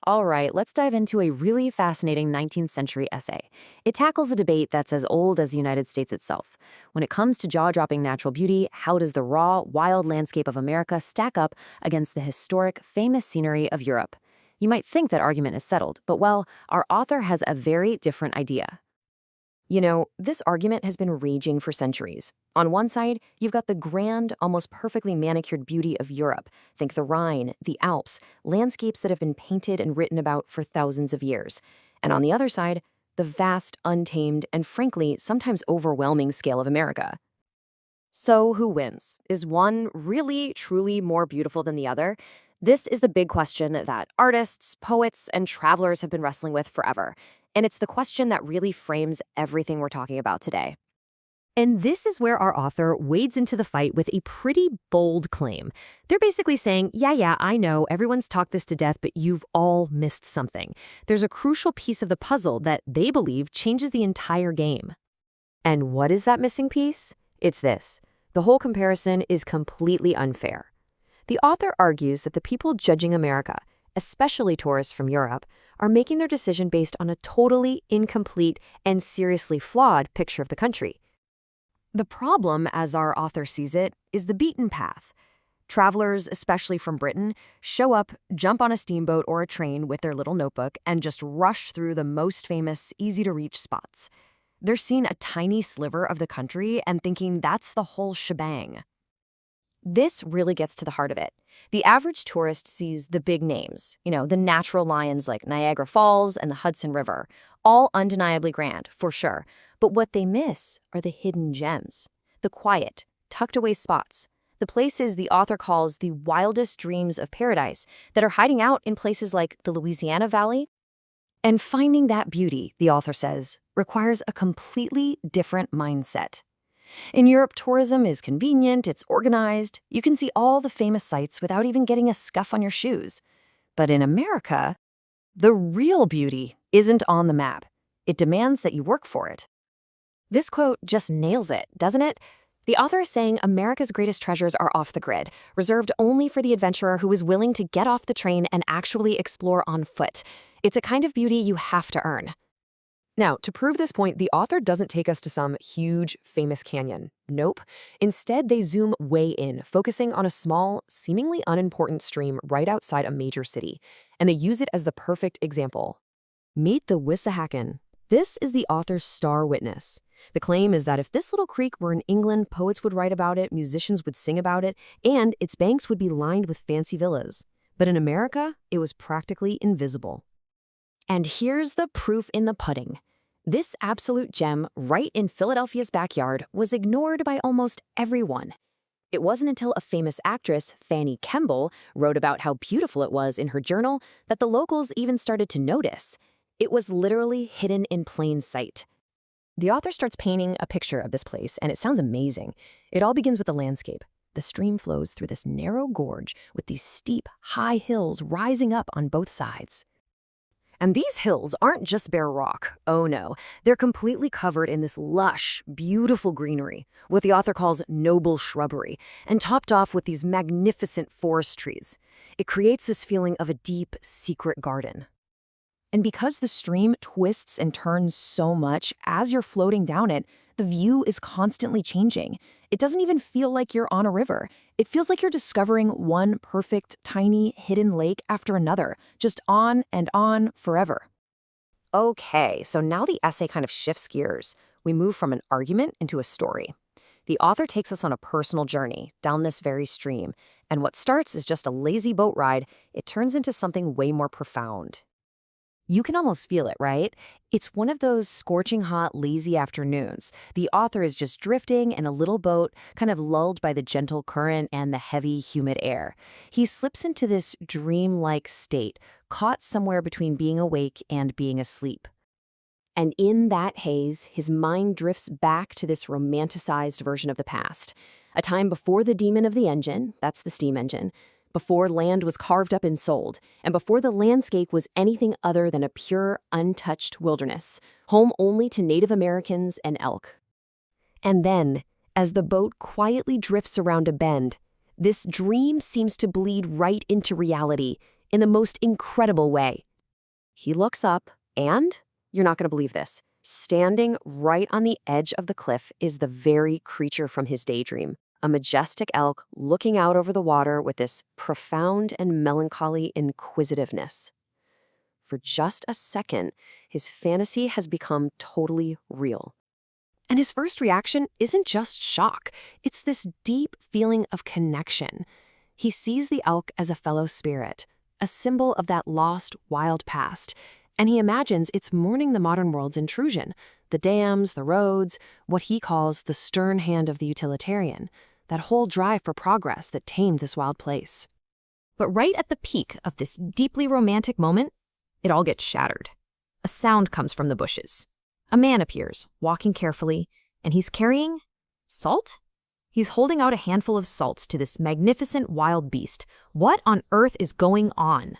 All right, let's dive into a really fascinating 19th century essay. It tackles a debate that's as old as the United States itself. When it comes to jaw-dropping natural beauty, how does the raw, wild landscape of America stack up against the historic, famous scenery of Europe? You might think that argument is settled, but well, our author has a very different idea. You know, this argument has been raging for centuries. On one side, you've got the grand, almost perfectly manicured beauty of Europe. Think the Rhine, the Alps, landscapes that have been painted and written about for thousands of years. And on the other side, the vast, untamed, and frankly, sometimes overwhelming scale of America. So who wins? Is one really, truly more beautiful than the other? This is the big question that artists, poets, and travelers have been wrestling with forever. And it's the question that really frames everything we're talking about today. And this is where our author wades into the fight with a pretty bold claim. They're basically saying, yeah, I know, everyone's talked this to death, but you've all missed something. There's a crucial piece of the puzzle that they believe changes the entire game. And what is that missing piece? It's this. The whole comparison is completely unfair. The author argues that the people judging America, especially tourists from Europe, are making their decision based on a totally incomplete and seriously flawed picture of the country. The problem, as our author sees it, is the beaten path. Travelers, especially from Britain, show up, jump on a steamboat or a train with their little notebook, and just rush through the most famous, easy-to-reach spots. They're seeing a tiny sliver of the country and thinking that's the whole shebang. This really gets to the heart of it. The average tourist sees the big names, the natural lions like Niagara Falls and the Hudson River, all undeniably grand, for sure. But what they miss are the hidden gems, the quiet, tucked-away spots, the places the author calls the wildest dreams of paradise that are hiding out in places like the Louisiana Valley. And finding that beauty, the author says, requires a completely different mindset. In Europe, tourism is convenient, it's organized. You can see all the famous sites without even getting a scuff on your shoes. But in America, the real beauty isn't on the map. It demands that you work for it. This quote just nails it, doesn't it? The author is saying America's greatest treasures are off the grid, reserved only for the adventurer who is willing to get off the train and actually explore on foot. It's a kind of beauty you have to earn. Now, to prove this point, the author doesn't take us to some huge, famous canyon. Nope. Instead, they zoom way in, focusing on a small, seemingly unimportant stream right outside a major city. And they use it as the perfect example. Meet the Wissahickon. This is the author's star witness. The claim is that if this little creek were in England, poets would write about it, musicians would sing about it, and its banks would be lined with fancy villas. But in America, it was practically invisible. And here's the proof in the pudding. This absolute gem, right in Philadelphia's backyard, was ignored by almost everyone. It wasn't until a famous actress, Fanny Kemble, wrote about how beautiful it was in her journal that the locals even started to notice. It was literally hidden in plain sight. The author starts painting a picture of this place, and it sounds amazing. It all begins with the landscape. The stream flows through this narrow gorge with these steep, high hills rising up on both sides. And these hills aren't just bare rock. Oh no, they're completely covered in this lush, beautiful greenery, what the author calls noble shrubbery, and topped off with these magnificent forest trees. It creates this feeling of a deep, secret garden. And because the stream twists and turns so much as you're floating down it, the view is constantly changing. It doesn't even feel like you're on a river. It feels like you're discovering one perfect, tiny, hidden lake after another, just on and on forever. Okay, so now the essay kind of shifts gears. We move from an argument into a story. The author takes us on a personal journey down this very stream, and what starts as just a lazy boat ride, it turns into something way more profound. You can almost feel it, right? It's one of those scorching hot, lazy afternoons. The author is just drifting in a little boat, kind of lulled by the gentle current and the heavy, humid air. He slips into this dreamlike state, caught somewhere between being awake and being asleep. And in that haze, his mind drifts back to this romanticized version of the past. A time before the demon of the engine, that's the steam engine, before land was carved up and sold, and before the landscape was anything other than a pure, untouched wilderness, home only to Native Americans and elk. And then, as the boat quietly drifts around a bend, this dream seems to bleed right into reality in the most incredible way. He looks up, and you're not going to believe this. Standing right on the edge of the cliff is the very creature from his daydream, a majestic elk looking out over the water with this profound and melancholy inquisitiveness. For just a second, his fantasy has become totally real. And his first reaction isn't just shock, it's this deep feeling of connection. He sees the elk as a fellow spirit, a symbol of that lost, wild past, and he imagines it's mourning the modern world's intrusion, the dams, the roads, what he calls the stern hand of the utilitarian, that whole drive for progress that tamed this wild place. But right at the peak of this deeply romantic moment, it all gets shattered. A sound comes from the bushes. A man appears, walking carefully, and he's carrying salt? He's holding out a handful of salts to this magnificent wild beast. What on earth is going on?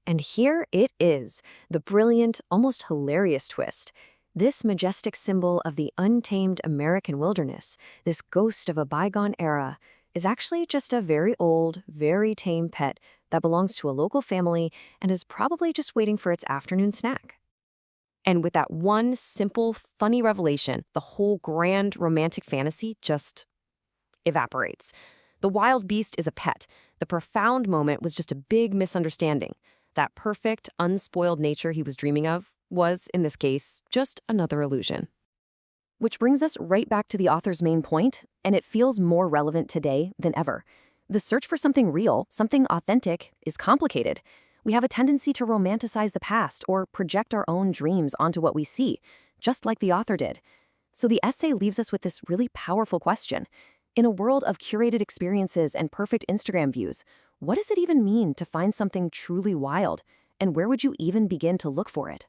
And here it is, the brilliant, almost hilarious twist. This majestic symbol of the untamed American wilderness, this ghost of a bygone era, is actually just a very old, very tame pet that belongs to a local family and is probably just waiting for its afternoon snack. And with that one simple, funny revelation, the whole grand romantic fantasy just evaporates. The wild beast is a pet. The profound moment was just a big misunderstanding. That perfect, unspoiled nature he was dreaming of was, in this case, just another illusion. Which brings us right back to the author's main point, and it feels more relevant today than ever. The search for something real, something authentic, is complicated. We have a tendency to romanticize the past or project our own dreams onto what we see, just like the author did. So the essay leaves us with this really powerful question. In a world of curated experiences and perfect Instagram views, what does it even mean to find something truly wild? And where would you even begin to look for it?